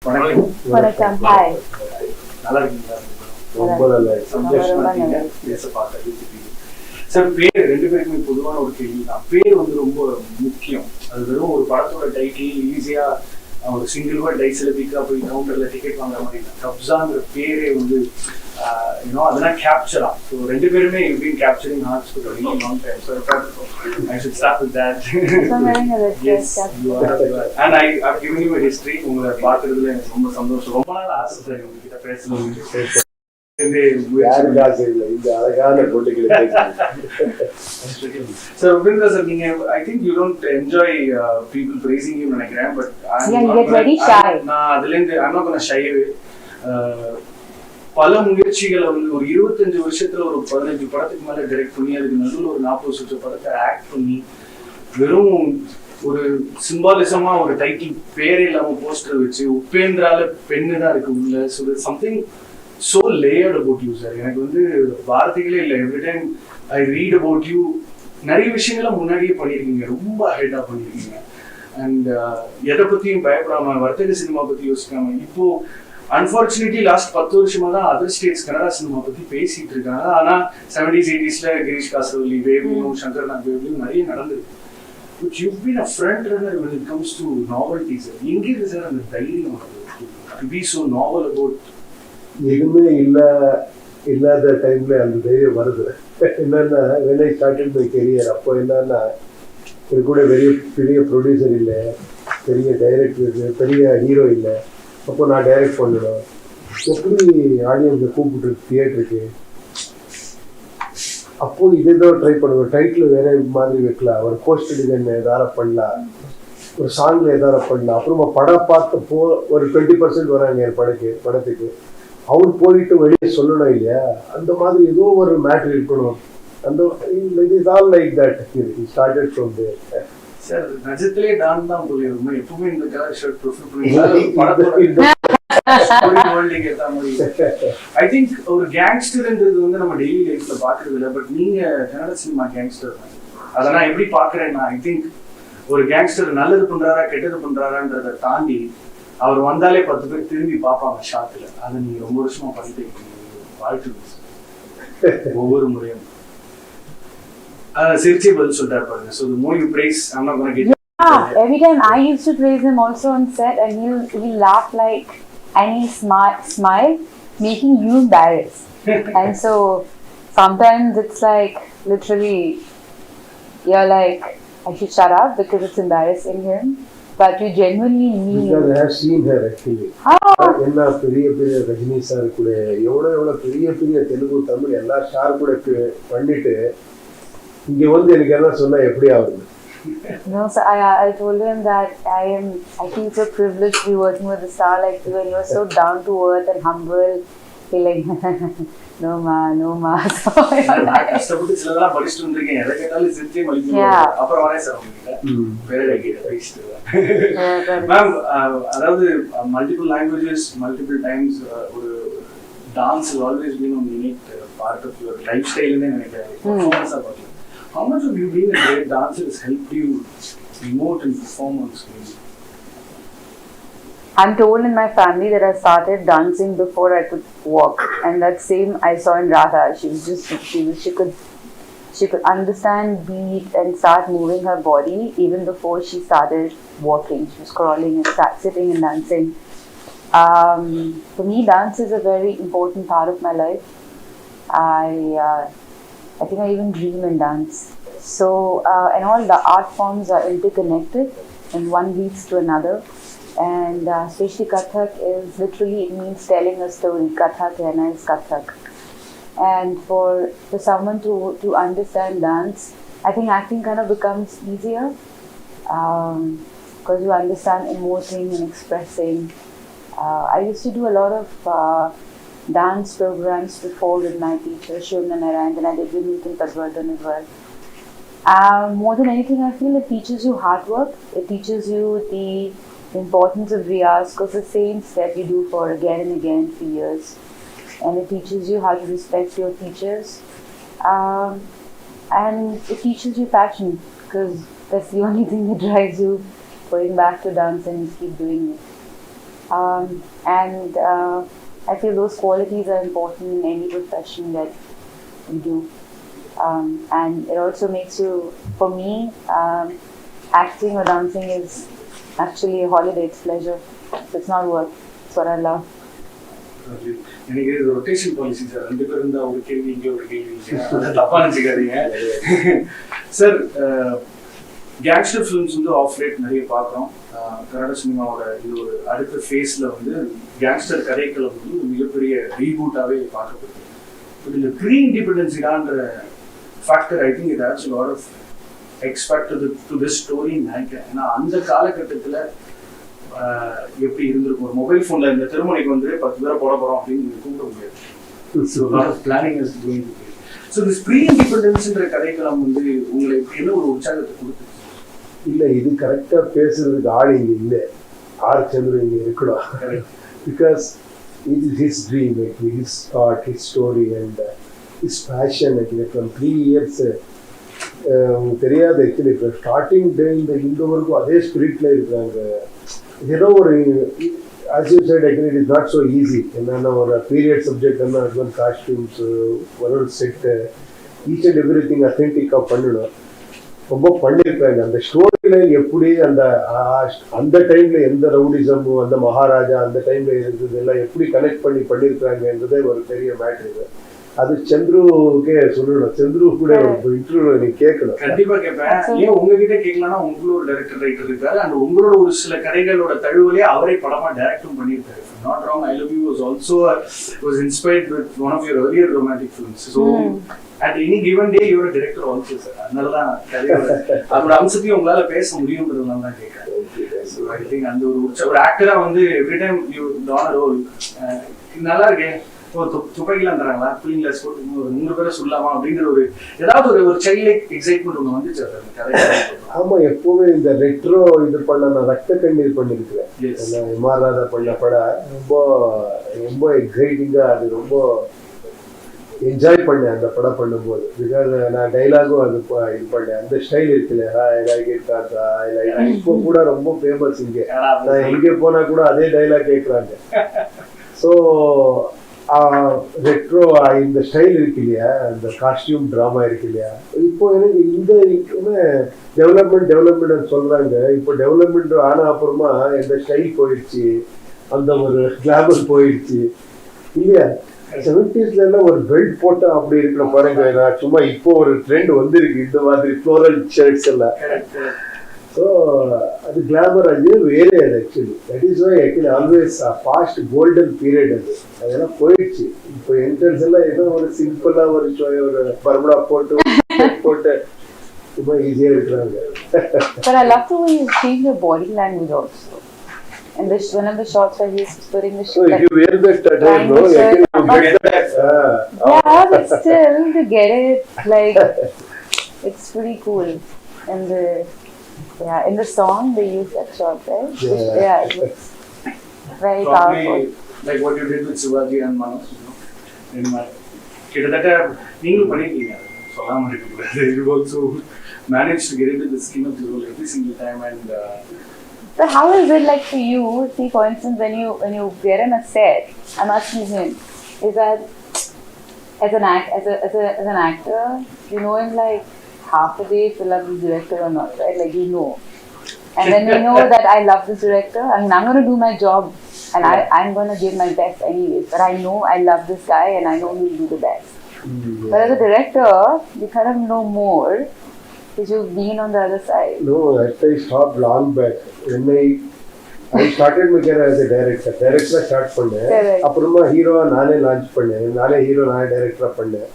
வணக்கம். ஹாய். நல்லா இருக்கீங்களா? ரொம்ப நல்லா சந்தோஷமா இருக்கீங்க. பேச பார்த்தது சார். பேர் ரெண்டு பேருக்குமே பொதுவான ஒரு கேள்வி தான். பேர் வந்து ரொம்ப முக்கியம். அது வெறும் ஒரு படத்தோட டைட்டில் ஈஸியா ஒரு சிங்கிள் வேர்ட் டைசிலபிக்கா போய் கவுண்டர்ல டிக்கெட் வாங்குற மாதிரி இல்லை. கப்ஸாங்கிற பேரே வந்து அதெல்லாம் கேப்சரா. ஸோ ரெண்டு பேருமே you been capturing hearts for a really long time. So I should start with that. Yes, you are. And I've given you a history. உங்களை பார்க்கறதுல எனக்கு ரொம்ப சந்தோஷம். ரொம்ப நாள் ஆசை சார் உங்ககிட்ட பேசணும். So Upendra sir, I think you don't enjoy people praising you நினைக்கிறேன். But you get very shy. நான் அதுலேருந்து I'm not gonna shy away. பல முயற்சிகளை வந்து ஒரு 25 வருஷத்துல ஒரு 15 படத்துக்கு மேல டைரக்ட் பண்ணி அதுக்கு நடுவில் ஒரு 40 படத்தை ஆக்ட் பண்ணி வெறும் ஒரு சிம்பாலிசமா ஒரு டைட்டில் பேரே இல்லாம போஸ்டர் வச்சு உபேந்திரால பெண்ணு தான் இருக்கு உள்ள. So something so layered about you sir. எனக்கு வந்து வார்த்தைகளே இல்லை. Every time I read about you நிறைய விஷயங்கள முன்னாடியே பண்ணியிருக்கீங்க. ரொம்ப ஹெட்டா பண்ணியிருக்கீங்க. அண்ட் எதை பத்தியும் பயப்படாம வர்த்தக சினிமா பத்தி யோசிக்காம இப்போ அன்பார்ச்சுனேட்லி லாஸ்ட் 10 வருஷமா தான் அதர் ஸ்டேட்ஸ் கன்னடா சினிமா பத்தி பேசிட்டு இருக்காங்க. ஆனா 70s 80sல கிரீஷ் காசவல்லி வேவ்லையும் சங்கர் நாக் வேவ்லையும் நிறைய நடந்திருக்கு. But you've been a front runner when it comes to novelty sir. எங்க இருக்கு சார் அந்த தைரியம் to be so novel about? எதுவுமே இல்லாத டைம்ல அந்த தைரியம் வருது. என்னன்னா when I started my career அப்போ என்னன்னா இது கூட பெரிய ப்ரொடியூசர் இல்லை, பெரிய டைரக்டர், பெரிய ஹீரோ இல்லை. அப்போ நான் டைரக்ட் பண்ணணும். எப்படி ஆடியன்ஸை கூப்பிட்டு தியேட்டருக்கு அப்போ இதோ ட்ரை பண்ணுவேன். டைட்டில் வேற மாதிரி வைக்கலாம், ஒரு போஸ்டர் டிசைன் எதாவது பண்ணலாம், ஒரு சாங்ல எதாவது பண்ணலாம். அப்புறமா படம் பார்த்தப்போ ஒரு 20% வராங்க என் படத்துக்கு. அவர் போயிட்டு வெளியே சொல்லணும் இல்லையா, அந்த மாதிரி ஏதோ ஒரு மேட்ரு இருக்கணும். அந்த it all like that started from there. Sir நிஜத்திலே டான் தான் போலிருமா? எப்பவுமே இந்த கலர் ஷர்ட் ப்ரிஃபர் பண்ணுவீங்களா? ஐ திங்க் ஒரு கேங்ஸ்டர்ன்றது வந்து நம்ம டெய்லி லைஃப்ல பாக்குறது இல்லை. பட் நீங்க கன்னட சினிமா கேங்ஸ்டர் தான். அதை நான் எப்படி பாக்குறேன்னா, ஐ திங்க் ஒரு கேங்ஸ்டர் நல்லது பண்றாரா கெட்டது பண்றாரான்றதை தாண்டி அவர் வந்தாலே 10 பேர் திரும்பி பார்ப்பாங்க ஷாட்ல. அதை நீங்க ரொம்ப வருஷமா பண்ணிட்டு வாழ்த்து ஒவ்வொரு முறையும் சிரிச்சே பதில் சொல்லிட்டாரு பாருங்க. So the more you praise, I'm not gonna get. Every time I used to praise him also on set, and he'll laugh like, and he smile, making you embarrassed. And so sometimes it's like literally, you're like, I should shut up because it's embarrassing him. But you genuinely mean. Because I have seen her actually. எல்லா பெரிய Rajini sir கூட எவ்வளோ பெரிய தெலுங்கு தமிழ் எல்லா star கூட பண்ணிட்டு இங்க வந்து எனக்கு என்ன சொன்னா எப்படி ஆகுது? No, so I told him that I feel so privileged to be working with a star like you, and you're so down to earth and humble. Feel like no ma. So நான் கஷ்டப்பட்டு சிலதெல்லாம் படிச்சுட்டு வந்திருக்கேன். எதை கேட்டாலும் சிரிச்சே மலிக்க. அப்புறம் வரேன் sir உங்ககிட்ட வேற கேட்டு மேம். அதாவது மல்டிபிள் லாங்குவேஜஸ் மல்டிபிள் டைம்ஸ் ஒரு dance always been one unique part of your life ஸ்டைல்னு நினைக்கிறேன். பர்ஃபார்மன்ஸா பார்க்கலாம். How much of you being a great dancer has helped you emote and perform on screen? I'm told in my family that I started dancing before I could walk, and that same I saw in Radha. She could understand beat and start moving her body even before she started walking. She was crawling and sitting and dancing. For me, dance is a very important part of my life. I think I even dream and dance. So, and all the art forms are interconnected, and one leads to another. And especially Kathak is literally, it means telling a story. Katha kehna is Kathak. And for someone to understand dance, I think acting kind of becomes easier because you understand emoting and expressing. I used to do a lot of dance programs before with my teacher, Shriya Saran, and I did with Newton Tadwardhan as well. More than anything, I feel it teaches you hard work. It teaches you the importance of riyaz, because the same step you do for again and again for years. And it teaches you how to respect your teachers. And it teaches you passion, because that's the only thing that drives you going back to dance and keep doing it. And I feel those qualities are important in any profession that you do. And it also makes you, for me, acting or dancing is actually a holiday, it's pleasure. It's not work, it's what I love. எனக்கு இது rotation policy sir, 2 பேர் இருந்தா ஒரு கேள்வி இங்கே ஒரு கேள்வி இங்கே, தப்பா நினச்சிக்காதீங்க சார். கேங்ஸ்டர் ஃபிலிம்ஸ் வந்து ஆஃப் லேட் நிறைய பார்க்குறோம். கன்னட சினிமாவோட இது ஒரு அடுத்த ஃபேஸில் வந்து கேங்ஸ்டர் கதைக்களை வந்து மிகப்பெரிய ரீபூட்டாகவே பார்க்கப்படுது. பட் இந்த ப்ரீ இண்டிபெண்டன்ஸிடான்ற factor I think it has lot of expect to this ஸ்டோரின்னு நினைக்கிறேன். ஏன்னா அந்த காலகட்டத்தில் எப்படி இருந்திருக்கும், ஒரு மொபைல் ஃபோனில் இந்த திருமணிக்கு வந்து 10 பேரை போட போகிறோம் அப்படின்னு கூப்பிட முடியாது. So lot of planning is going to be. So this pre இண்டிபெண்டன்ஸ்ன்ற கதைக்களம் வந்து உங்களுக்கு என்ன ஒரு உற்சாகத்தை கொடுத்துச்சு? இல்லை, இது கரெக்டாக பேசுறதுக்கு ஆள் இங்கே இல்லை. ஆர் சந்திரன் இங்கே இருக்கணும். Because it is his dream, his thought, his story and his passion. From 3 years உங்களுக்கு தெரியாது ஆக்சுவலி. இப்போ ஸ்டார்டிங் டே இந்த வரைக்கும் அதே ஸ்பிரிட்ல இருக்கிறாங்க. ஏதோ ஒரு as you said, actually it is not so easy. என்னன்னா ஒரு பீரியட் சப்ஜெக்ட் என்ன அதுவும் காஸ்டியூம்ஸ், ஒரு set, each and every thing அத்தென்டிக்காக பண்ணணும். ரொம்ப பண்ணியிருக்காங்க. அந்த ஸ்டோரி லைன் எப்படி அந்த டைம்ல எந்த ரவுடிசமும் அந்த மகாராஜா அந்த டைம்ல இருந்தது எல்லாம் எப்படி கனெக்ட் பண்ணியிருக்காங்கன்றதே ஒரு பெரிய மேட்ரு. இது அது சந்துருக்கே சொல்லணும். சந்துரு கூட ஒரு இன்டர்வியூ நீ கேட்கணும். கண்டிப்பா கேட்பேன். ஏன் உங்ககிட்ட கேட்கலன்னா உங்களோட டைரக்டர் ரைட்டர் இருக்காரு அண்ட் உங்களோட ஒரு சில கதைகளோட தழுவலே அவரே படமா டைரக்டும் பண்ணியிருக்காரு. Not wrong, I Love You was also was inspired with one of your earlier romantic films. So at any given day you're a director also, sir. அதனாலதான் அதோட அம்சத்தையும் உங்களால பேச முடியும்ன்றதுனால தான் கேட்கறேன். So I think அந்த ஒரு ஆக்டரா வந்து every time you don a role நல்லா இருக்கே, துப்பாக்கிலாம் தராங்களா, கூலிங் கிளாஸ் போட்டு 3 பேரை சொல்லலாமா அப்படிங்கிற ஒரு ஏதாவது ஒரு சைல்ட் லைக் எக்ஸைட்மெண்ட் ஒன்று வந்துச்சு அந்த கதை. ஆமா, எப்பவுமே இந்த ரெட்ரோ இது பண்ண நான் ரத்த கண்ணீர் பண்ணிருக்கிறேன். இமாராதா பண்ண படம் ரொம்ப ரொம்ப எக்ஸைட்டிங்கா, அது ரொம்ப என்ஜாய் பண்ணேன் அந்த படம் பண்ணும்போது. பிகாஸ் நான் டைலாகும் அது இது பண்ணேன். அந்த ஸ்டைல் இருக்குல்ல, இப்போ கூட ரொம்ப ஃபேமஸ் இங்கே. நான் எங்கே போனா கூட அதே டைலாக் கேட்குறாங்க. ஸோ ரெட்ரோ இந்த ஸ்டைல் இருக்கு இல்லையா, அந்த காஸ்டியூம் ட்ராமா இருக்கு இல்லையா, இப்போ எனக்கு இந்த டெவலப்மெண்ட் சொல்றாங்க. இப்போ டெவலப்மெண்ட் ஆன அப்புறமா இந்த ஸ்டைல் போயிடுச்சு, அந்த ஒரு கிளாமர் போயிடுச்சு இல்லையா. 70s எல்லாம் ஒரு பெல்ட் போட்டா அப்படி இருக்கிற பாருங்க. நான் சும்மா இப்போ ஒரு ட்ரெண்ட் வந்துருக்கு இந்த மாதிரி ஃப்ளோரல் ஷர்ட்ஸ் எல்லாம். ஸோ அது கிளாமர், அது வேறு. அது actually that is why actually always fast golden period. அதெல்லாம் போயிடுச்சு. இப்போ என்ட்ரன்ஸ் எல்லாம் ஏதோ ஒரு சிம்பிளா ஒரு பர்மடா போட்டு ரொம்ப ஈஸியா இருக்கிறாங்க. But I love the way you change your body language also. And this one of the shots where he's putting the shirt. So if you wear that time, no, you get that. Yeah, but still to get it, like it's pretty cool. And in the song they use that shot, right? Yeah, it looks very powerful. Like what you did with Shivaji and Manoj, in my கிட்டத்தட்ட நீங்களும் பண்ணிருக்கீங்க, சொல்லாம இருக்கக்கூடாது. You also managed to get into the skin of the role every single time. And so how is it like for you? See, for instance, when you get in a set, I'm asking him, is that as an actor, you know in like half a day if you love this director or not, right? Like you know. And then you know that I love this director. I mean, I'm going to do my job and I'm going to give my best anyways. But I know I love this guy and I know he'll do the best. But as a director, you kind of know more because you've been on the other side. No, I stopped long back. When I started my career as a director. Director start பண்ணேன். அப்புறமா ஹீரோவா நானே launch பண்ணேன். நானே hero நானே டைரக்டரா பண்ணேன்.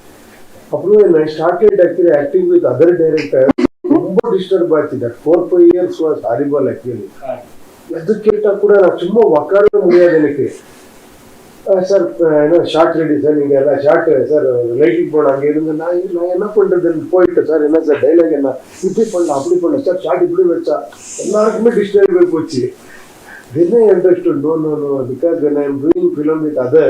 அப்புறம் I started actually acting with other directors. ரொம்ப டிஸ்டர்ப் ஆச்சு. That 4-5 years was horrible actually. எது கேட்டா கூட நான் சும்மா உட்காரவே முடியாது எனக்கு. சார் ஷார்ட் ரெடி சார், நீங்க எல்லாம் ஷார்ட் சார் லைட்டிங் போட அங்கே இருந்து நான் என்ன பண்றதுன்னு போயிட்டேன் சார். என்ன சார் டைலாக் என்ன இப்படி பண்ணலாம் அப்படி பண்ணல சார், ஷார்ட் இப்படி வச்சா எல்லாருக்குமே டிஸ்டர்ப் போச்சு. Then I understood, no, because when I am doing film with other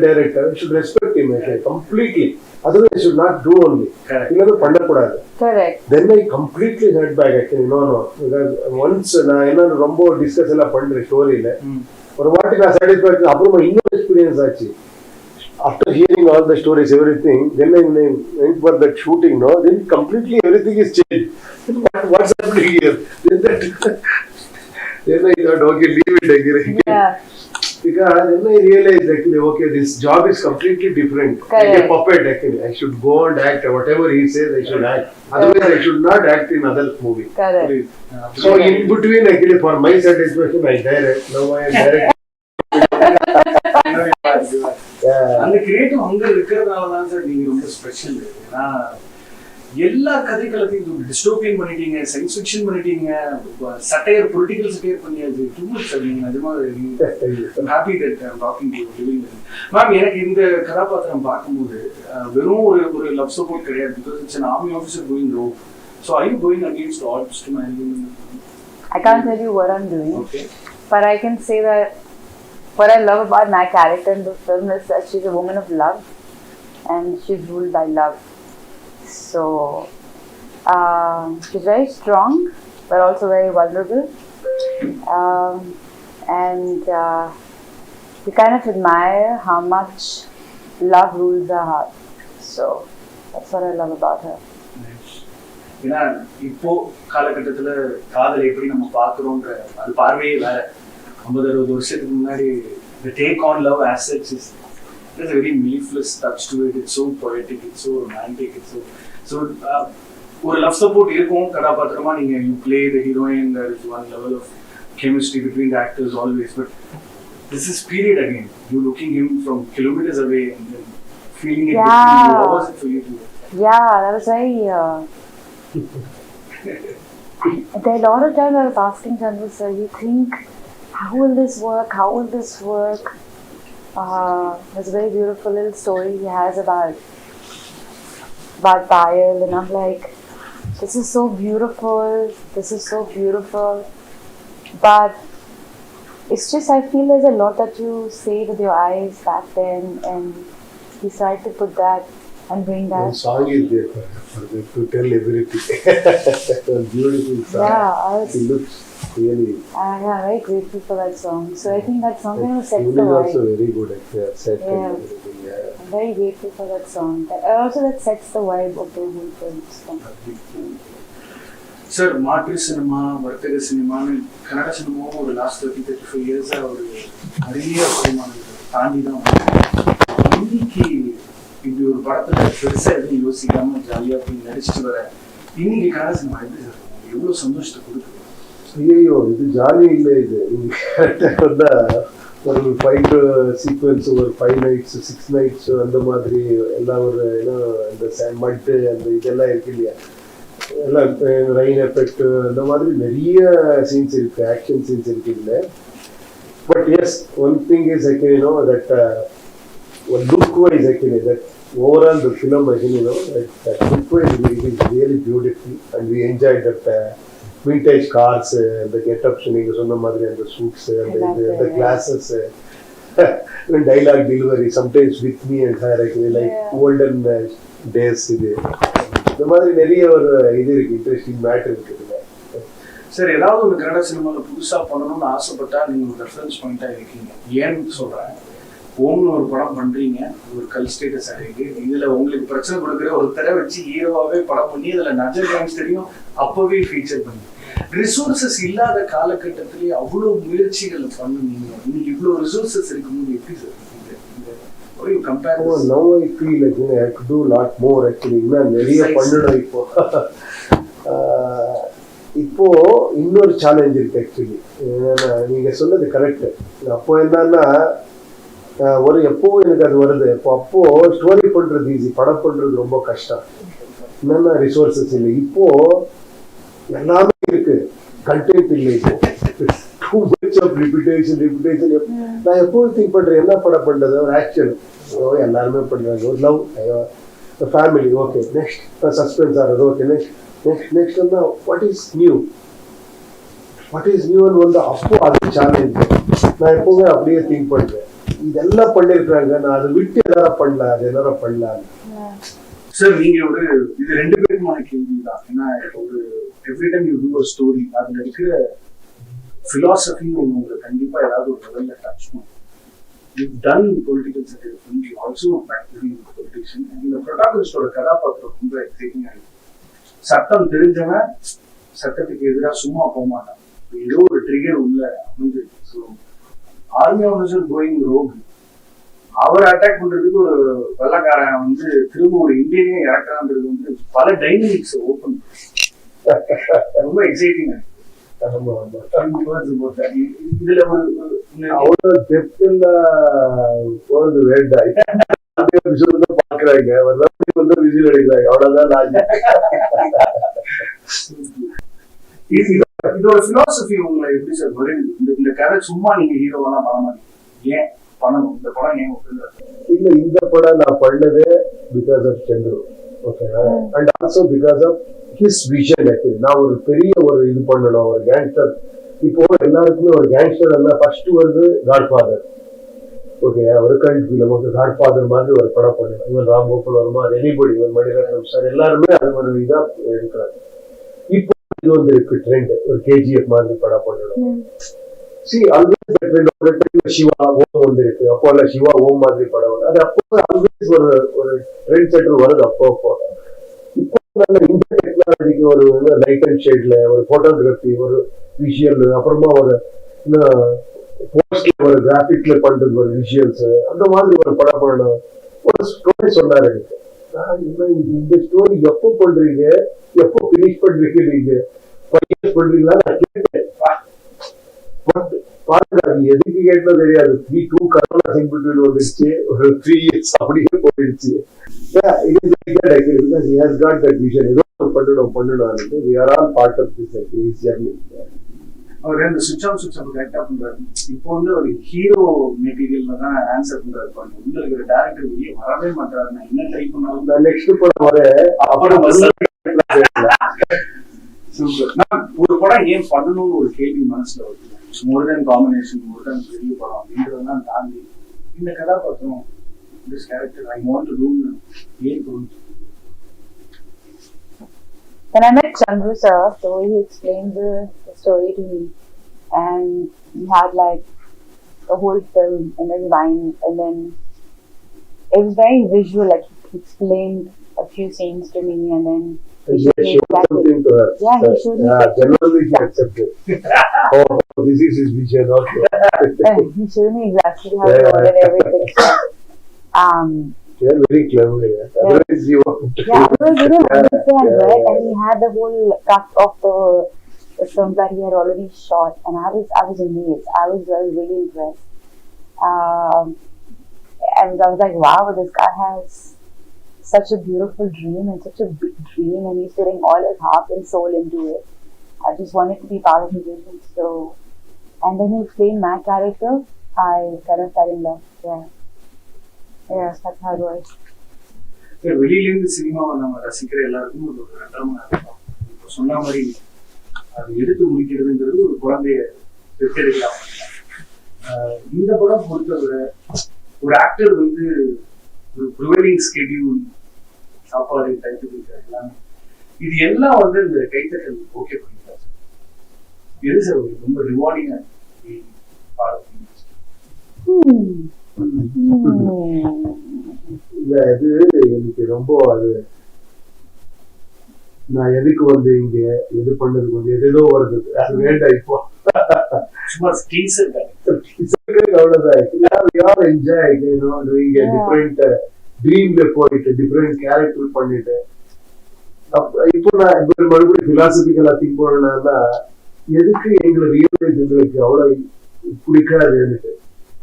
director, I should respect him completely. Otherwise, I should not do only. இல்லவே பண்ணக்கூடாது. Correct. Then I completely heard back actually, no, because once நான் என்ன ரொம்ப discuss எல்லாம் பண்றேன் ஸ்டோரியில, ஒரு வாட்டி நான் சாட்டிஸ்ஃபேக்ஷன் அப்புறமா இன்னொரு எக்ஸ்பீரியன்ஸ் ஆச்சு. After hearing all the stories, everything, then I went for that shooting, no? Then completely everything is changed. What's happening here? Then I thought, okay, leave it again. Yeah. Because then I realized actually, okay, this job is completely different. Correct. Like a puppet, actually. I should go and act. Whatever he says, I should act. Otherwise, I should not act in other movie. Correct. So in between, actually, for my satisfaction, I direct. Now I am direct. அந்த creative hunger இருக்கிறதுனால தான் sir நீங்க ரொம்ப special. ஏன்னா எல்லா கதைகளத்தையும் dystopian பண்ணிட்டீங்க, science fiction பண்ணிட்டீங்க, சட்டையர் பொலிட்டிக்கல் சட்டையர் பண்ணியாச்சு. Too much sir. நீங்க நிஜமா happy that I am talking to you. Ma'am, எனக்கு இந்த கதாபாத்திரம் பார்க்கும்போது வெறும் ஒரு லவ் சப்போர்ட் கிடையாது. Because it's an army officer going rogue. So are you going against odds to marry him? I can't tell you what I'm doing. Okay. But I can say that what I love about my character in the film is that she's a woman of love and she's ruled by love. So she's very strong but also very vulnerable, and you kind of admire how much love rules her heart. So that's what I love about her. ஏன்னா இப்போ காலகட்டத்துல காதலை எப்படி நம்ம பாக்குறோம்ன்ற அது பார்வையே வேற. 50-60 வருஷத்துக்கு முன்னாடி the take on love as such is there's a very mellifluous touch to it. It's so poetic, it's so romantic, it's so ஒரு லவ் சப்போர்ட் இருக்கும் கதாபாத்திரமா. நீங்க you play the heroine, there is one level of chemistry between the actors always, but this is period again. You looking him from kilometers away and then feeling it between you. How was it for you to? Yeah, that was very there are a lot of times I was asking Chandru sir, you think, how will this work? How will this work? There's a very beautiful little story he has about Payal, and I'm like, this is so beautiful. This is so beautiful. But it's just, I feel there's a lot that you say with your eyes back then, and he tried to put that and bring that. The song is there for them to tell everything. A beautiful song. Yeah, it looks really. I'm very grateful for that song. So I think that song kind of sets Tune the is vibe. also very good at set Yeah. and everything. Yeah. I'm very grateful for that song. Also that sets the vibe of the whole film. Sir, மாற்று cinema, வர்த்தக சினிமான்னு கன்னட சினிமாவும் ஒரு last 30-35 இயர்ஸா ஒரு நிறைய பரிமாணங்கள் தாண்டி தான் இன்னைக்கு இப்படி ஒரு படத்துல பெருசா எதுவும் யோசிக்காம ஜாலியா போய் நடிச்சுட்டு வர இன்னைக்கு கன்னட சினிமா எப்படி சார் எவ்வளவு சந்தோஷத்தை கொடுக்குது? ஐயோ, இது ஜாலி இல்லை. இது வந்தா ஒரு 5 சீக்வன்ஸ், ஒரு 5 nights 6 nights அந்த மாதிரி எல்லாம் ஒரு அந்த மட்டு அந்த இதெல்லாம் இருக்கு இல்லையா, எல்லாம் ரெயின் எஃபெக்ட் அந்த மாதிரி நிறைய சீன்ஸ் இருக்கு, ஆக்ஷன் சீன்ஸ் இருக்கு இல்லை. But yes, one thing is actually that look wise actually that overall the film actually that look wise it is really beautiful and we enjoyed that vintage cars, the get-ups நீங்க சொன்ன மாதிரி அந்த suits and the glasses and dialogue delivery sometimes with me and her actually like olden days. இது இந்த மாதிரி நிறைய ஒரு இது இருக்கு, இன்ட்ரெஸ்டிங் மேட்டர் இருக்குதுங்க. சார், ஏதாவது ஒரு கன்னட சினிமாவில் புதுசாக பண்ணணும்னு ஆசைப்பட்டா நீங்கள் ஒரு ரெஃபரன்ஸ் பாயிண்டாக இருக்கீங்க. ஏன்னு சொல்கிறேன், ஓம்னு ஒரு படம் பண்ணுறீங்க, ஒரு கல் ஸ்டேட்டஸ் ஆகிருக்கு. இதில் உங்களுக்கு பிரச்சனை கொடுக்குற ஒருத்தரை வச்சு ஹீரோவாகவே படம் பண்ணி அதில் நஜர் கேங்ஸ்டரையும் அப்போவே ஃபீச்சர் பண்ணி ரிசோர்ஸஸ் இல்லாத காலகட்டத்திலே அவ்வளோ முயற்சிகள் பண்ணுவீங்க. இன்னைக்கு இவ்வளோ ரிசோர்ஸஸ் இருக்கும்போது எப்படி sir compare? Oh, now I feel like I have to do a lot more actually. இன்னும் நிறைய பண்ணணும். இப்போ இன்னொரு சேலஞ்ச் இருக்கு ஆக்சுவலி. நீங்க சொன்னது கரெக்ட். அப்போ என்னன்னா ஒரு எப்பவும் எனக்கு அது வருது. அப்போ ஸ்டோரி பண்றது ஈஸி, படம் பண்றது ரொம்ப கஷ்டம். என்னன்னா ரிசோர்சஸ் இல்லை. இப்போ எல்லாமே இருக்கு, கண்டென்ட் இல்லை. இப்போ too much of repetition. நான் எப்போது திங்க் பண்றேன், என்ன படம் பண்றது, ஒரு ஆக்ஷன் எல்லாருமே பண்றாங்க, ஒரு love, family, okay, next suspense ஆகிறது, ஓகே, நெக்ஸ்ட் வந்து வாட் இஸ் நியூன்னு வந்து அப்போ அது சேலஞ்ச். நான் எப்பவுமே அப்படியே திங்க் பண்றேன், இதெல்லாம் பண்ணிருக்காங்க, நான் அதை விட்டு எல்லாரும் பண்ணலாம், அது எல்லாரும் பண்ணலாம். சார், நீங்க ஒரு இது 2 பேருக்குமான கேள்வி தான். ஏன்னா ஒரு every time you do a story, அதுல இருக்கிற ஃபிலாசபின்னு ஒன்று உங்களுக்கு கண்டிப்பாக ஏதாவது ஒரு லெவலில் டச் பண்ணும். You've done political satire film, you also practicing politician, and இந்த ப்ரொட்டாகனிஸ்டோட கதாபாத்திரம் ரொம்ப எக்ஸைட்டிங்காக இருக்கு. சட்டம் தெரிஞ்சவன் சட்டத்துக்கு எதிராக சும்மா போக மாட்டான். ஏதோ ஒரு ட்ரிகர் உள்ள அமைஞ்சிருக்கு. So army officer going rogue, அவரை அட்டாக் பண்றதுக்கு ஒரு வெள்ளக்காரன் வந்து திரும்ப ஒரு இந்தியனையும் இறக்குறான்றது வந்து பல டைனமிக்ஸ் ஓப்பன் ரொம்ப எக்ஸைட்டிங்கா இருக்கு. இதுல அவ்வளவு டெப்த்ல போறது வேண்டாம். பாக்குறாங்க வந்து விசில் அடிக்கிறாங்க, அவ்வளவுதான் லாஜிக். இதோட பிலாசபி உங்களை எப்படி சார் வருது? இந்த கதை சும்மா நீங்க ஹீரோவெல்லாம் பண்ண மாட்டீங்க, ஏன் பண்ணணும் இந்த படம்? ஏன் இல்ல, இந்த படம் நான் பண்ணது பிகாஸ் ஆஃப் சந்துரு, ஓகேவா, and also because of his vision. நான் ஒரு பெரிய ஒரு இது பண்ணணும், ஒரு கேங்ஸ்டர். இப்போ எல்லாருக்குமே ஒரு கேங்ஸ்டர் எல்லாம் ஃபர்ஸ்ட் வந்து காட்ஃபாதர், ஓகே, ஒரு கல்ட் ஃபிலிம், ஓகே, காட்ஃபாதர் மாதிரி ஒரு படம் பண்ணணும். இவன் ராம் கோபால் வர்மா, அது எனிபடி, இவன் மணிரத்னம் சார், எல்லாருமே அது ஒரு இதா எடுக்கிறாங்க. இப்போ இது வந்து இருக்கு ட்ரெண்ட், ஒரு கேஜிஎஃப் மாதிரி படம் பண்ணணும். சி ஆல்வேஸ் ட்ரெண்ட். சிவா ஓம் வந்து இருக்கு, அப்போ இல்ல சிவா ஓம் மாதிரி படம் வந்து அது அப்போ ஆல்வேஸ் ஒரு ட்ரெண்ட் செட்டர் வருது அப்போ. இப்போ இந்த டெக்னாலஜிக்கு ஒரு லைட் அண்ட் ஷேட்ல ஒரு போட்டோகிராஃபி, ஒரு விஷுவல், அப்புறமா ஒரு போஸ்ட்ல ஒரு கிராபிக்ல பண்றது ஒரு விஷுவல்ஸ், அந்த மாதிரி ஒரு படம் பண்ணணும். ஒரு ஸ்டோரி சொன்னாரு எனக்கு. இந்த ஸ்டோரி எப்போ பண்றீங்க, எப்போ பினிஷ் பண்றீங்க, நீங்க பண்றீங்களா நான் கேட்டேன். பாருங்க, அது எதுக்கு கேட்டா தெரியாது. 3-2 கரோனா சிம்பிள் வந்துருச்சு, ஒரு 3 years அப்படியே போயிடுச்சு. அவர் அந்த சுவிட்ச் ஆஃப் கரெக்டா பண்றாரு. இப்போ வந்து ஒரு ஹீரோ மெட்டீரியல்ல தான் ஆன்சர் பண்றாரு. உங்களுக்கு ஒரு டைரக்டர் வெளியே வரவே மாட்டாரு. நான் என்ன ட்ரை பண்ணாலும் நெக்ஸ்ட் படம் வர அப்புறம் ஒரு படம் ஏன் பண்ணணும்னு ஒரு கேள்வி மனசுல வருது. மோர் தென் காம்பினேஷன், மோர் தென் பெரிய படம் அப்படின்றதெல்லாம் தாண்டி இந்த கதாபாத்திரம், this character I want to do ஏன் தோணுச்சு? When I met Chandru sir, so he explained the story to me, and he had like the whole film in his mind, and then it was very visual. Like he explained a few scenes to me, and then he showed something to her. Yeah, he showed me. Generally he accepted. Oh, this is his vision. Okay. He showed me exactly how he wanted everything. You're very clever. Otherwise you won't. Yeah, otherwise you don't understand, right? And he had the whole cut of the film that he had already shot, and I was amazed. I was really impressed. And I was like, wow, this guy has such a beautiful dream and such a big dream, and he's putting all his heart and soul into it. I just wanted to be part of his vision. So, and then he explained my character. I kind of fell in love. Yeah. Yes, that's how it was. வெளியிலேருந்து சினிமாவை நம்ம ரசிக்கிற எல்லாருக்கும் ஒரு ரத்தமா இருக்கும். இப்போ சொன்ன மாதிரி அது எடுத்து முடிக்கிறதுங்கிறது ஒரு குழந்தைய பெற்றெடுக்கலாம். இந்த படம் பொறுத்தவரை ஒரு ஆக்டர் வந்து ஒரு ப்ரிவைடிங் ஸ்கெடியூல், சாப்பாடு, டைட்டில் எல்லாமே இது எல்லாம் வந்து இந்த கைத்தட்டல் ஓகே பண்ணிக்கலாம். எது சார் ரொம்ப ரிவார்டிங்கா இல்ல, அது எனக்கு ரொம்ப அது நான் எதுக்கு வந்து இங்க எது பண்ணதுக்கு வந்து எதோ வருது, அது வேண்டாம். இப்போ அவ்வளவுதான் என்ஜாய் டிஃபரெண்ட் ட்ரீம்ல போயிட்டு டிஃபரெண்ட் கேரக்டர் பண்ணிட்டு. இப்போ நான் மறுபடியும் பிலாசபிக்கலா திங்க் பண்ணா எதுக்கு எங்களை ரியலைஸ் எங்களுக்கு அவ்வளவு பிடிக்காது.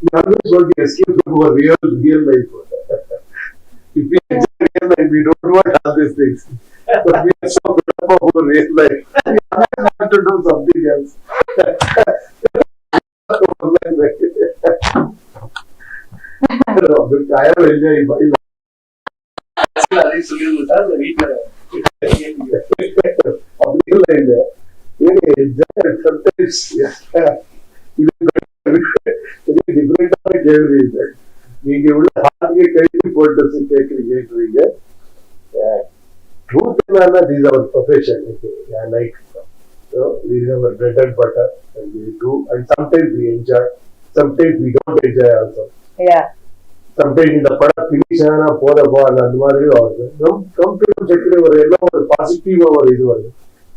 எனக்கு சொல்லிட்டு escape from a real life. If we enjoy real life, we don't want all these things. But we are so good about real life. We have to do something else. I am enjoying my life. டிஃபரெண்டான கேள்வி இது. நீங்க இவ்வளவு Hartley கழித்து போட்டு கேட்குறீங்க. Truth என்னன்னா, this our profession. Like This is our bread and butter, and we do. And sometimes we enjoy, sometimes we don't enjoy also. Yeah. Sometimes இந்த படம் finish ஆனா போதப்பா அந்த மாதிரி வருது. நம்ம செக்ல ஒரு எல்லாம் ஒரு பாசிட்டிவா ஒரு இது வருது.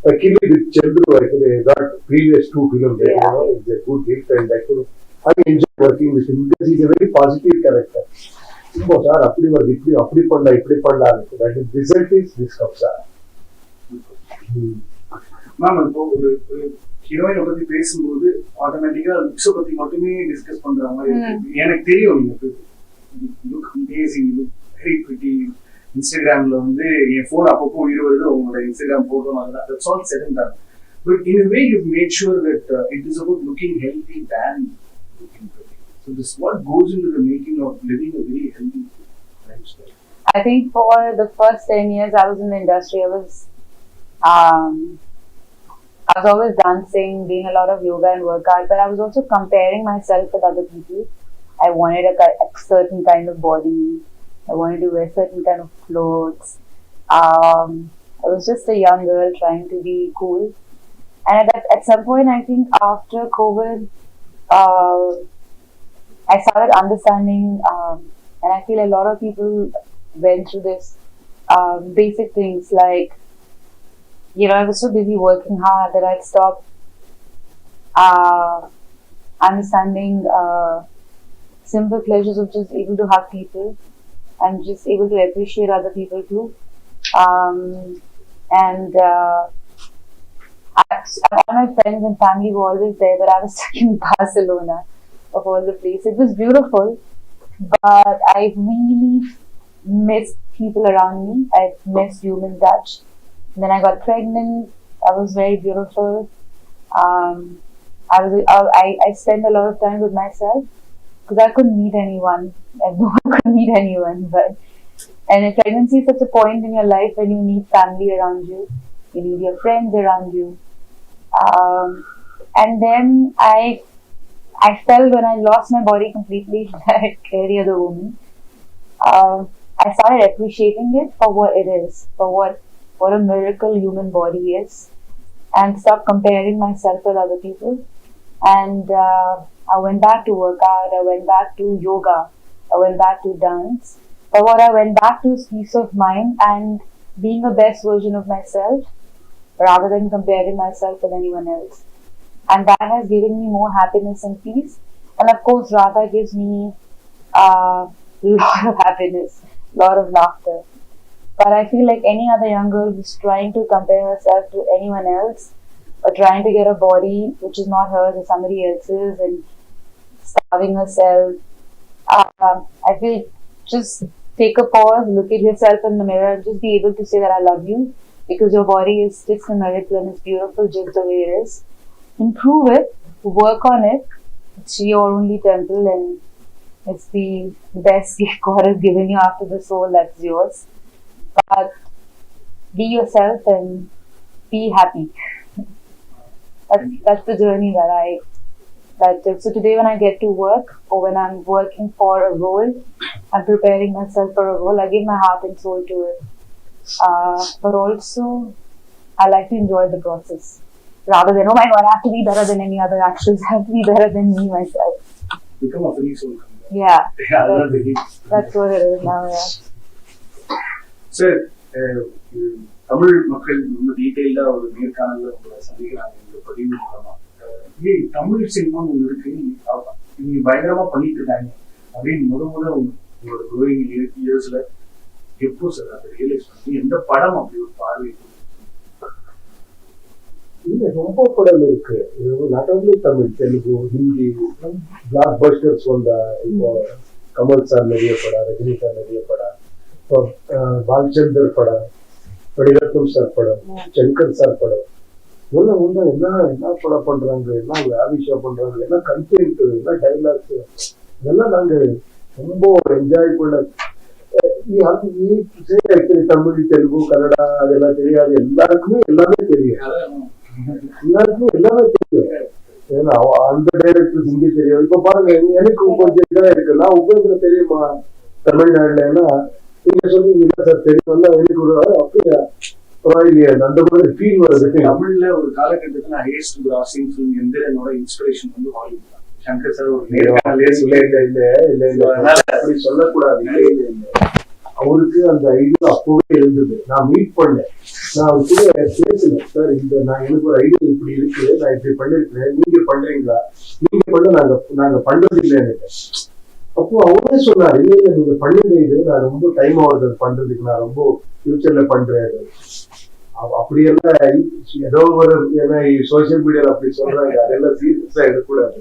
Actually, with Chandru, actually, I got previous 2 films. Yeah. It's a good hit, and actually, I enjoy working with him because he's a very positive character. இப்போ சார் அப்படி வருது, அப்படி பண்ணலாம், இப்படி பண்ணலாம். That is result is this Kabzaa. Ma'am இப்போ ஒரு ஹீரோயினை பத்தி பேசும்போது ஆட்டோமேட்டிக்கா லுக்ஸை பத்தி மட்டுமே டிஸ்கஸ் பண்ற மாதிரி இருக்கு. எனக்கு தெரியும் நீங்க look amazing, look very pretty. இன்ஸ்டாகிராம்ல வந்து என் போன் அப்பப்போ உயிர் வருது, உங்களோட இன்ஸ்டாகிராம் போட்டோ அதெல்லாம் that's all said and done. But in a way you've made sure that it is about looking healthy than looking pretty. So this what goes into the making of living a very healthy lifestyle. I think for the first 10 years I was in the industry, I was always dancing, doing a lot of yoga and workout, but I was also comparing myself with other people. I wanted a certain kind of body. I wanted to wear certain kind of clothes. I was just a young girl trying to be cool. And at some point, I think after COVID, I started understanding, and I feel a lot of people went through this, basic things like, I was so busy working hard that I'd stopped understanding simple pleasures of just able to hug people and just able to appreciate other people too. And all my friends and family were always there, but I was stuck in Barcelona of all the places. It was beautiful, but I really missed people around me. I missed human touch. And then I got pregnant. I was very beautiful. I spent a lot of time with myself because I couldn't meet anyone. And no one could meet anyone. And pregnancy is such a point in your life when you need family around you. You need your friends around you. And then I felt when I lost my body completely like any other woman, I started appreciating it for what it is, for what a miracle human body is, and stop comparing myself with other people. And I went back to workout, I went back to yoga, I went back to dance. But what I went back to is peace of mind and being the best version of myself rather than comparing myself with anyone else. And that has given me more happiness and peace. And of course, Radha gives me a lot of happiness, a lot of laughter. But I feel like any other young girl who's trying to compare herself to anyone else or trying to get a body which is not hers or somebody else's and starving herself, I feel just take a pause, look at yourself in the mirror and just be able to say that I love you because your body is just a miracle and it's beautiful just the way it is. Improve it, work on it. It's your only temple and it's the best gift God has given you after the soul that's yours. But be yourself and be happy. That's the journey so today when I get to work or when I'm working for a role, I'm preparing myself for a role, I give my heart and soul to it. But also, I like to enjoy the process. Rather than, oh my God, I have to be better than any other actress, I have to be better than me myself. Become a free soul. Yeah. That's what it is now, yeah. Sir, Tamil மக்கள் ரொம்ப டீட்டெயில்டா ஒரு நேர்காணல உங்களை சந்திக்கிறாங்க இந்த பதிவு மூலமா. தமிழ் சினிமான்னு ஒன்று இருக்கு, நீங்க பயங்கரமா பண்ணிட்டு இருக்காங்க அப்படின்னு முதல்ல உங்களோட க்ரோயிங் இயர்ஸ்ல எப்போ சார் அதை ரியலைஸ் பண்ணி எந்த படம் அப்படி ஒரு பார்வை? இல்ல ரொம்ப படம் இருக்கு, not only Tamil, Telugu, Hindi blockbusters வந்த இப்போ கமல் சார் நிறைய படம், ரஜினி சார் நிறைய படம், பாலச்சந்தர் படம், மணிரத்னம் சார் படம், சங்கர் சார் படம், இதெல்லாம் வந்து என்ன படம் பண்றாங்க, என்ன ஆவிஷா பண்றாங்க, என்ன கண்டென்ட், என்ன டைலாக்ஸ், இதெல்லாம் நாங்க ரொம்ப என்ஜாய் பண்ண. தமிழ், தெலுங்கு, கன்னடா அதெல்லாம் தெரியாது, எல்லாருக்குமே எல்லாமே தெரியும், எல்லாருக்குமே எல்லாமே தெரியும். ஏன்னா அந்த டைரக்டர் ஹிந்தி தெரியும். இப்ப பாருங்க, எனக்கு கொஞ்சம் இதெல்லாம் இருக்கு, நான் உபேந்திர தெரியுமா தமிழ்நாடுல, ஏன்னா நீங்க சொல்றீங்க சார் தெரியும், எனக்கு ஒரு அப்படியா அந்த மாதிரி ஃபீல் வருது. தமிழ்ல ஒரு காலகட்டத்துல ஹையஸ்ட் கிராசிங் ஃபிலிம் எந்திரனோட இன்ஸ்பிரேஷன் வந்து ஹாலிவுட் தான். சங்கர் சார் ஒரு அப்படி சொல்லக்கூடாது. அவருக்கு அந்த ஐடியா அப்பவே இருந்தது. நான் மீட் பண்ணேன், நான் அவர் கூட பேசினேன். சார் நான் எனக்கு ஒரு ஐடியா இப்படி இருக்கு, நான் இப்படி பண்ணிருக்கிறேன், நீங்க பண்றீங்களா? நீங்க பண்ண நாங்க பண்றது இல்லை எனக்கு. அப்போ அவரே சொன்னார், இல்ல இல்ல நீங்க பண்ணுங்க, இது நான் ரொம்ப டைம் ஆகுது பண்றதுக்கு, நான் ரொம்ப ஃபியூச்சர்ல பண்றேன். அப்படியெல்லாம் ஏதோ ஒரு சோசியல் மீடியால அப்படி சொல்றாங்க, அதெல்லாம் சீரியஸா எடுக்கக்கூடாது.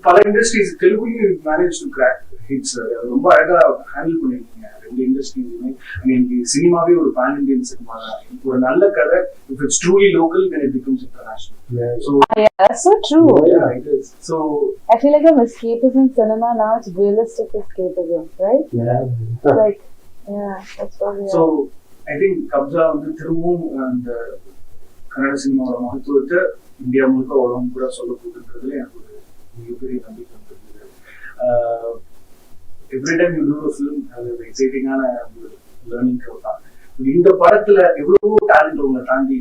பல இண்டஸ்ட்ரீஸ் தெலுங்குலையும் மேனேஜ் டு கிராக் ஹிட்ஸ். ரொம்ப அழகா ஹேண்டில் பண்ணிருக்கீங்க ரெண்டு இண்டஸ்ட்ரீஸுமே. எனக்கு சினிமாவே ஒரு பேன் இண்டியன் சினிமா தான். ஒரு நல்ல கதை, if it's truly local, then it becomes international. Yeah, that's so true. Yeah, it is. So I feel like I'm escapism in cinema now. It's realistic escapism, right? Yeah. Like, yeah, that's what we are. So I think Kabzaa வந்து திரும்பவும் அந்த கன்னட சினிமாவோட மகத்துவத்தை India முழுக்க உலகம் கூட சொல்ல போகுதுன்றதுல எனக்கு ஒரு மிகப்பெரிய நம்பிக்கை வந்துருக்குது. Every time you do a film, அது ஒரு எக்ஸைட்டிங்கான ஒரு லேர்னிங் கர்வ் தான். இந்த படத்துல எவ்வளவோ டேலண்ட் உங்களை தாண்டி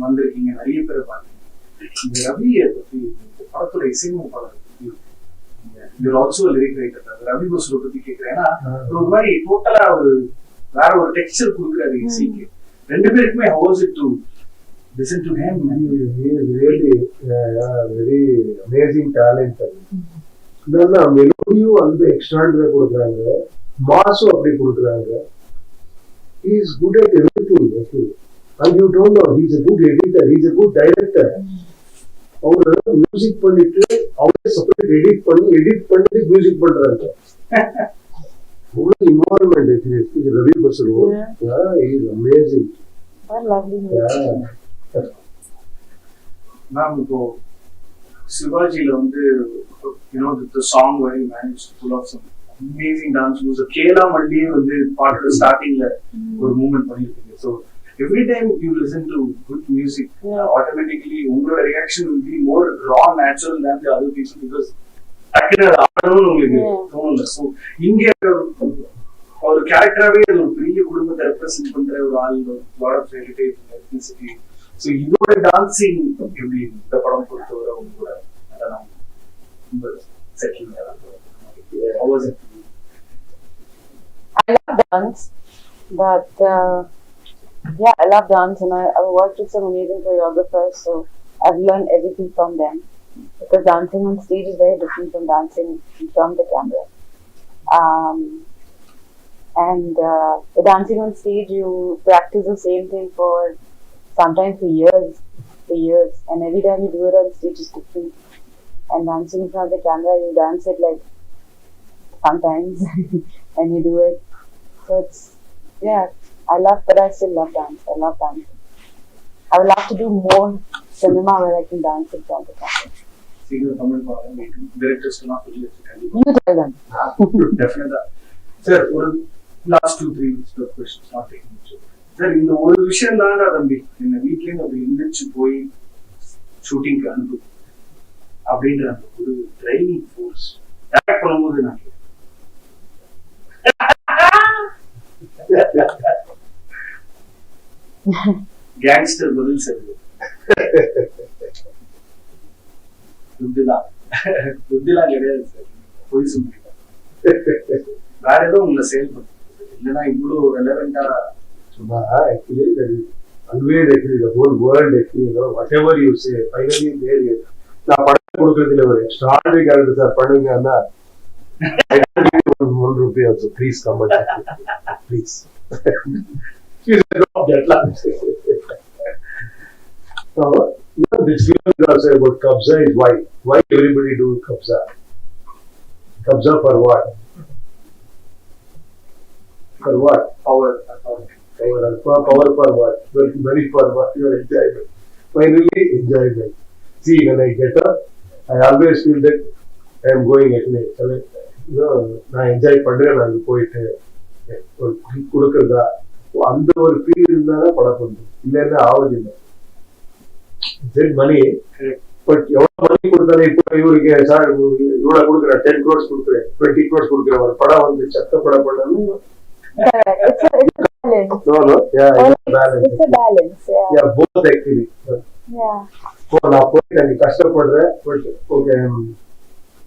வந்திருக்கீங்க, நிறைய பேரை பார்த்தீங்க. இந்த ரவியை பத்தி, இந்த படத்தோட இசையமைப்பாளர் you're also lyric writer, Ravi பசுரை பத்தி கேட்கிறேன். ஏன்னா ஒரு மாதிரி டோட்டலா ஒரு வேற ஒரு டெக்ஸ்சர் கொடுக்குறாரு இசைக்கு. ரெண்டு பேருக்குமே how was it to listen to him? He is really very amazing talent. மெலோடியும் அந்த எக்ஸ்ட்ராடனரியா கொடுக்குறாங்க, மாஸும் அப்படி கொடுக்குறாங்க. He is good at everything, actually. And you don't know, he is a good editor, he is a good director. அவரு music பண்ணிட்டு அவரே separate edit பண்ணி music பண்றாங்க. Involvement actually Ravi Basrur. He is amazing. What lovely music. Ma'am, இப்போ சிவாஜில வந்து the song where you managed to pull off some amazing dance moves. கேலா மல்லியே வந்து பாட்டோட ஸ்டார்டிங்ல ஒரு மூவ்மெண்ட் பண்ணிருக்கீங்க. So every time you listen to good music, automatically உங்களோட reaction will be more raw, natural than the other people, because டக்குனு அது ஆடணும்னு உங்களுக்கு தோணல. ஸோ இங்க ஒரு கேரக்டராகவே அது ஒரு பெரிய குடும்பத்தை ரெப்ரசென்ட் பண்ற ஒரு ஆள், lot of heritage, ethnicity. So இதோட டான்சிங் எப்படி இந்த படம் பொறுத்தவரை உங்களோட செட்டில்? I love dance, but yeah, I love dance, and I've worked with some amazing choreographers, so I've learned everything from them. Because dancing on stage is very different from dancing in front of the camera. And the dancing on stage, you practice the same thing for sometimes for years, and every time you do it on stage is different. And dancing in front of the camera, you dance it like sometimes and you do it. So it's, yeah, but I still love dance. I love dancing. I would love to do more cinema where I can dance in front of the camera. You tell them. Definitely. Sir, last 2-3 questions, not taking much. Sir, இந்த ஒரு விஷயம் தான்டா தம்பி, என்ன வீட்லயும் அப்படி எந்திரிச்சு போய் ஷூட்டிங்க்கு அனுப்பு அப்படின்ற அந்த ஒரு ட்ரைனிங் ஃபோர்ஸ் டைரக்ட் பண்ணும்போது நான் கேங்ஸ்டர் பதில் சார் புத்திலாம் கிடையாது சார், போய் சொல்றீங்க. வேற ஏதோ உங்களை செயல்படுத்து இல்லைன்னா இவ்வளவு ரெலவெண்டா சும்மா. Actually always actually the whole world actually, whatever you say, finally there is. நான் படம் கொடுக்கறதுல ஒரு எக்ஸ்ட்ராடனரி கேரக்டர் சார் பண்ணுங்கன்னா I don't give you ₹1 also. Please come and please. So, this film is also about Kabzaa is why. Why everybody do Kabzaa? Kabzaa for what? For what? Power for what? Money for what? Your enjoyment. Finally, enjoyment. See, when I get up, I always feel that I am going at night. நான் enjoy பண்றேன், நான் போயிட்டு ஒரு கொடுக்கறதா அந்த ஒரு feel இருந்தாதான் படம் பண்ணுறோம், இல்லைன்னா ஆகுது இல்லை. மணி பட் எவ்வளவு மணி கொடுத்தாலும் இப்போ இவருக்கு சார் இவ்வளவு கொடுக்குறேன், 10 crores கொடுக்குறேன், 20 crores கொடுக்குறேன், ஒரு படம் வந்து சத்த படம் பண்ணாலும் Correct. It's a balance. No, yeah, Or it's a balance. it's a balance. Yeah. Yeah, both actually. Yeah. நான் போய் எனக்கு கஷ்டப்படுறேன், பட் ஓகே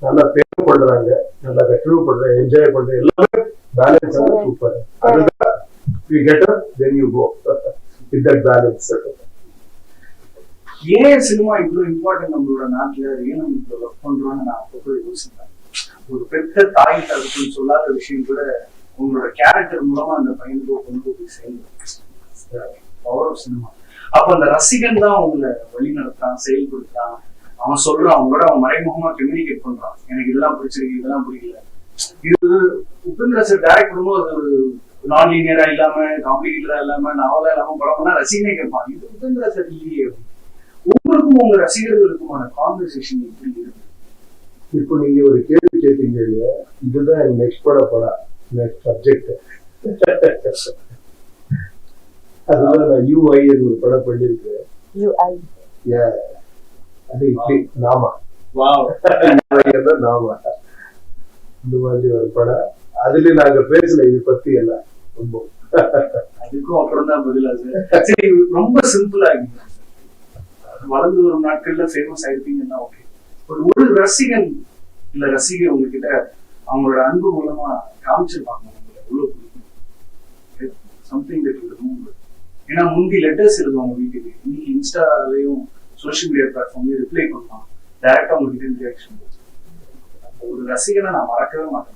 நல்லா பேர் பண்றாங்க, நல்லா கஷ்டப்படுறேன், என்ஜாய் பண்றேன், எல்லாமே பேலன்ஸ் ஆனா சூப்பர். அதுதான் you get up then you go with that balance. ஏன் சினிமா இவ்வளவு இம்பார்ட்டன்ட் நம்மளோட நாட்டுல, ஏன் நம்ம இவ்வளவு ஒர்க் பண்றோம்னு நான் அப்பப்போ யோசிப்பேன். ஒரு பெத்த தாய் தகவல் சொல்லாத விஷயம் கூட உங்களோட கேரக்டர் மூலமா அந்த பையனுக்கு கொண்டு போய் சேர்ந்து பவர் ஆஃப் சினிமா. அப்ப அந்த ரசிகன் தான் அவங்களை வழி நடத்துறான், செயல்படுத்துறான், அவன் சொல்றான், அவங்களோட அவன் மறைமுகமா கம்யூனிகேட் பண்றான். எனக்கு இதெல்லாம் பிடிச்சிருக்கு, இதெல்லாம் பிடிக்கல. இது உபேந்திரா சார் டைரக்ட் பண்ணும்போது அது ஒரு நான் லீனியரா இல்லாம, காம்ப்ளிகேட்டடா இல்லாம, நாவலா இல்லாம படம் பண்ணா ரசிகனே கேட்பான், இது உபேந்திரா சார் இல்லையே. உங்களுக்கும் உங்க ரசிகர்களுக்குமான கான்வர்சேஷன் எப்படி இருக்கு? இப்போ நீங்க ஒரு கேள்வி கேட்டீங்க இல்லையா, இதுதான் என் நெக்ஸ்ட் படம் நெக்ஸ்ட் சப்ஜெக்ட். அதுதான் நான் UI ஒரு படம் பண்ணிருக்கேன். UI. அது இப்படி நாமா நாமா இந்த மாதிரி ஒரு படம். அதுல நாங்க பேசல இது பத்தி எல்லாம் ரொம்ப. அதுக்கும் அப்புறம் தான் பதிலா சரி, ரொம்ப சிம்பிளா இருக்கு. வளர்ந்து வரும் நாட்கள்ல ஃபேமஸ் ஆயிருப்பீங்கன்னா ஓகே. ஒரு ரசிகன் இல்ல ரசிகை உங்ககிட்ட அவங்களோட அன்பு மூலமா காமிச்சிருப்பாங்க எவ்வளவு பிடிக்கும் சம்திங் தட் யூ ரிமெம்பர். ஏன்னா முந்தி லெட்டர்ஸ் எழுதுவாங்க வீட்டுக்கு, இன்னைக்கு இன்ஸ்டாலையும் சோசியல் மீடியா பிளாட்ஃபார்ம்லயும் ரிப்ளை பண்ணலாம், டைரக்டா உங்ககிட்ட ரியாக்ஷன். ஒரு ரசிகனை நான் மறக்கவே மாட்டேன்.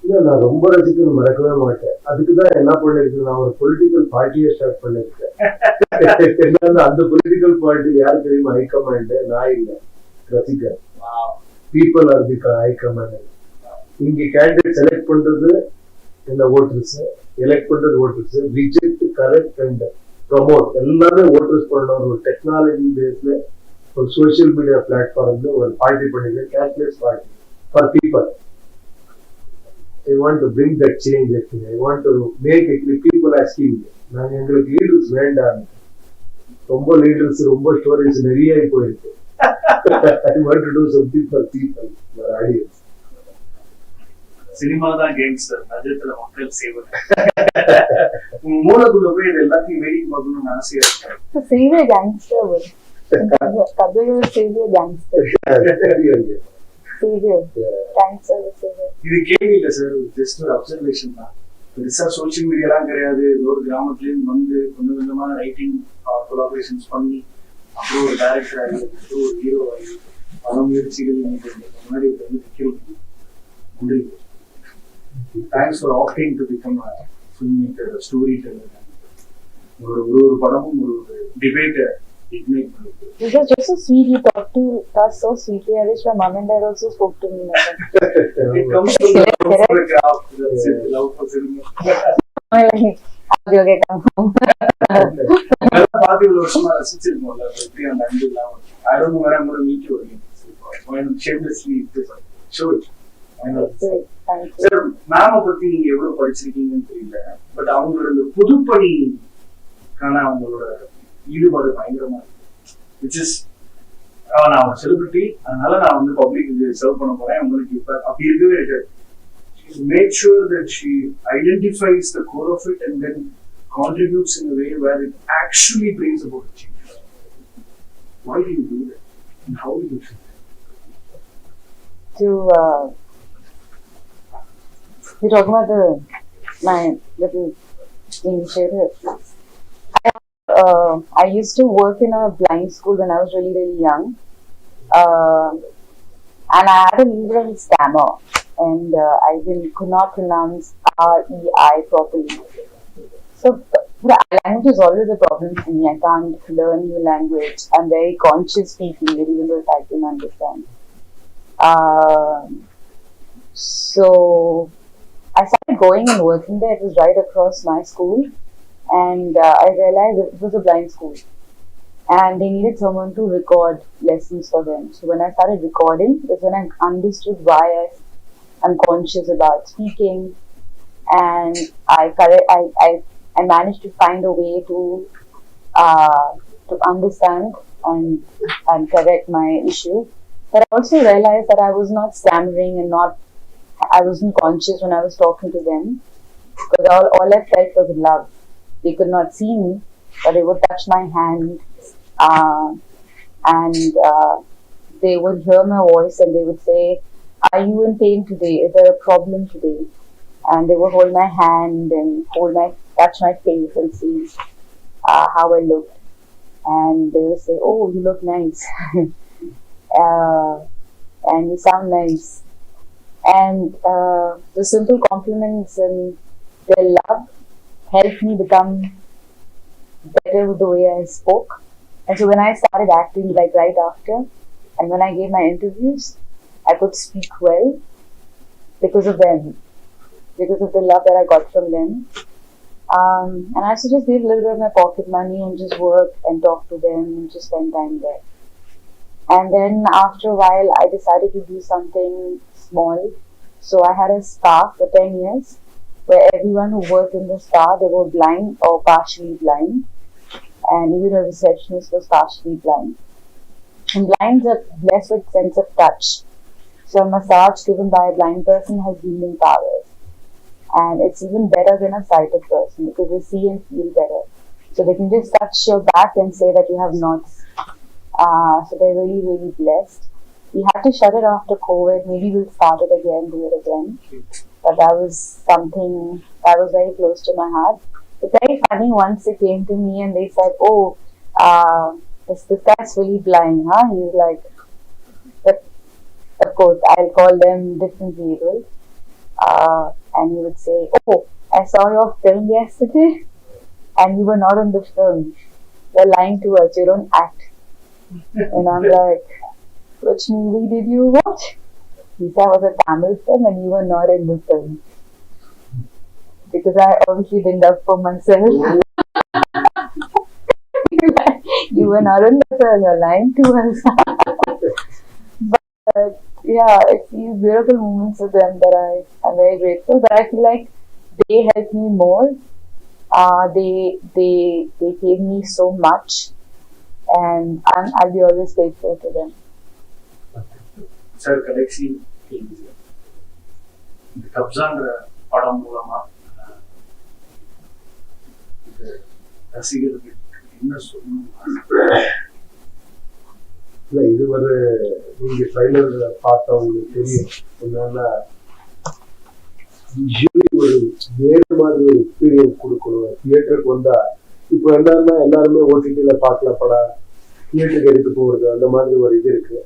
இல்ல, நான் ரொம்ப ரசிகன் மறக்கவே மாட்டேன். அதுக்குதான் என்ன பண்ணிருக்கேன், நான் ஒரு பொலிட்டிக்கல் பார்ட்டியை ஸ்டார்ட் பண்ணிருக்கேன். அந்த பொலிட்டிக்கல் பார்ட்டி யாரு தெரியுமா? ஹைகமாண்ட். நான் இல்ல, ரசிகர். People are the high command. இங்க கேண்டிடேட் செலக்ட் பண்றது இந்த ஓட்டர்ஸ், எலெக்ட் பண்றது voters, reject, correct and promote எல்லாமே ஓட்டர்ஸ் பண்ணணும். ஒரு டெக்னாலஜி பேஸ்ல ஒரு சோசியல் மீடியா பிளாட்ஃபார்ம்ல ஒரு பார்ட்டி பண்ணிருக்கேன், cashless party for people. I want to bring that change actually. I want to make actually people asking me. நான் எங்களுக்கு லீடர்ஸ் வேண்டாம், ரொம்ப லீடர்ஸ் ரொம்ப ஸ்டோரிஸ் நிறைய போயிருக்கு. I want to do something for people, for audience. Cinema தான் gangster, நஜத்துல மக்கள் சேவை. மூலக்குள்ள போய் இது எல்லாத்தையும் வேடிக்கை பார்க்கணும்னு ஆசையா இருக்கேன். Save a gangster. Kabzaa will save a gangster. இது கேள்வி இல்ல சார், ஜஸ்ட் ஒரு அப்சர்வேஷன் தான். பெருசா சோசியல் மீடியாலாம் கிடையாது. ஒரு கிராமத்துல இருந்து வந்து கொஞ்சம் கொஞ்சமா ரைட்டிங் கொலாபரேஷன்ஸ் பண்ணி அப்புறம் ஒரு டைரக்டர் ஆகி அப்புறம் ஒரு ஹீரோ ஆகி பல முயற்சிகள் முன்னாடி வந்து நிற்கிறது. நன்றி. Thanks for opting to become film maker, story teller. ஒரு படமும் ஒரு டிபேட்டை ignite பண்ணுது. It was just so sweet. You talked to us so sweetly. I wish my mom and dad also spoke to me like that. It comes from the love for the craft, that's it, love for cinema. Okay, come home. பாதி ஒரு வருஷமா ரசிச்சிருக்கோம்ல, எப்படி அந்த அன்பு இல்லாம. I don't know where I'm going to meet you again. When shamelessly show it. Sir, மேம பத்தி நீங்க எவ்வளவு படிச்சிருக்கீங்கன்னு தெரியல, பட் அவங்களோட இந்த புதுப்பணிக்கான அவங்களோட ஈடுபாடு பயங்கரமா இருக்கு. விச் இஸ், நான் ஒரு செலிபிரிட்டி, அதனால நான் வந்து பப்ளிக் சர்வ் பண்ண போறேன் உங்களுக்கு இப்ப அப்படி இருக்கவே இருக்காது. Make sure that she identifies the core of it and then contributes in a way where it actually brings about a change. Why do you do that and how do you do that? You're talking about my little initiative. I used to work in a blind school when I was really, really young. And I had a little stammer. And I could not pronounce R-E-I properly. So the language is always a problem for me. I can't learn new language. I'm very conscious speaking it, even though I can understand. So I started going and working there. It was right across my school. And I realized it was a blind school. And they needed someone to record lessons for them. So when I started recording, that's when I understood why I'm conscious about speaking. And I managed to find a way to understand and correct my issue. But I also realized that I was not stammering and I wasn't conscious when I was talking to them. because all I felt was love. They could not see me, but they would touch my hand, and they would hear my voice and they would say, "Are you in pain today? Is there a problem today?" And they would hold my hand and touch my face and see how I looked. And they would say, "Oh, you look nice." And you sound nice. And the simple compliments and their love helped me become better with the way I spoke. And so when I started acting, like right after, and when I gave my interviews, I could speak well because of them, because of the love that I got from them. And I used to just leave a little bit of my pocket money and just work and talk to them and just spend time there. And then after a while, I decided to do something small. So I had a spa for 10 years where everyone who worked in the spa, they were blind or partially blind. And even a receptionist was partially blind. And blinds are blessed with sense of touch. So a massage given by a blind person has healing powers. And it's even better than a sighted person because they see and feel better. So they can just touch your back and say that you have knots. So they're really, really blessed. We had to shut it after COVID. Maybe we'll start it again, do it again. But that was something that was very close to my heart. It's very funny, once they came to me and they said, "Oh, this guy's really blind, huh?" He's like, but of course, I'll call them different labels. And he would say, "Oh, I saw your film yesterday and you were not in the film. You're lying to us, you don't act." And I'm like, "Which movie did you watch?" He said, "It was a Tamil film and you were not in the film." Because I obviously didn't up for myself. You were not in the film, you're lying to us. But yeah, it's these beautiful moments with them that I'm very grateful. But I feel like they helped me more. They gave me so much, and I'll be always grateful to them. Sir, கடைசி கேள்வி sir. இந்த கப்சான்ற படம் மூலமா இந்த ரசிகர்களுக்கு என்ன சொல்லணும்? இல்லை, இது ஒரு நீங்க ட்ரைலர் பார்த்தவங்களுக்கு தெரியும். என்னன்னா ஒரு வேறு மாதிரி ஒரு எக்ஸ்பீரியன்ஸ் கொடுக்கணும். தியேட்டருக்கு வந்தா இப்போ என்னன்னா எல்லாருமே ஓடிடியில பார்க்கலாம் படம், தியேட்டருக்கு எடுத்து போகிறது, அந்த மாதிரி ஒரு இது இருக்கு.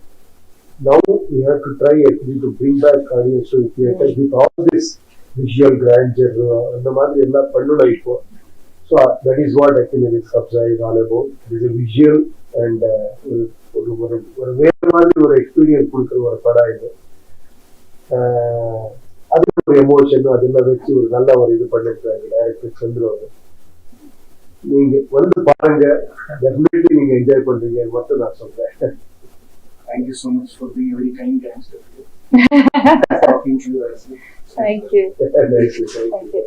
Now we have to try actually to bring back audience to the theater with all this visual grandeur அந்த மாதிரி எல்லாம் பண்ணணும் இப்போ. So that is what actually this Kabzaa is all about. It is a visual and ஒரு வேறு மாதிரி ஒரு experience கொடுக்குற ஒரு படம் இது. அதுக்கு ஒரு எமோஷனும் அதெல்லாம் வச்சு ஒரு நல்ல ஒரு இது பண்ணிருக்காங்க டைரக்டர் சந்திரன். நீங்க வந்து பாருங்க, டெஃபினெட்லி நீங்க என்ஜாய் பண்றீங்க மட்டும் நான் சொல்றேன். Thank you so much for being a very kind gangster. Talking to you. Thank you. Thank you. Thank you.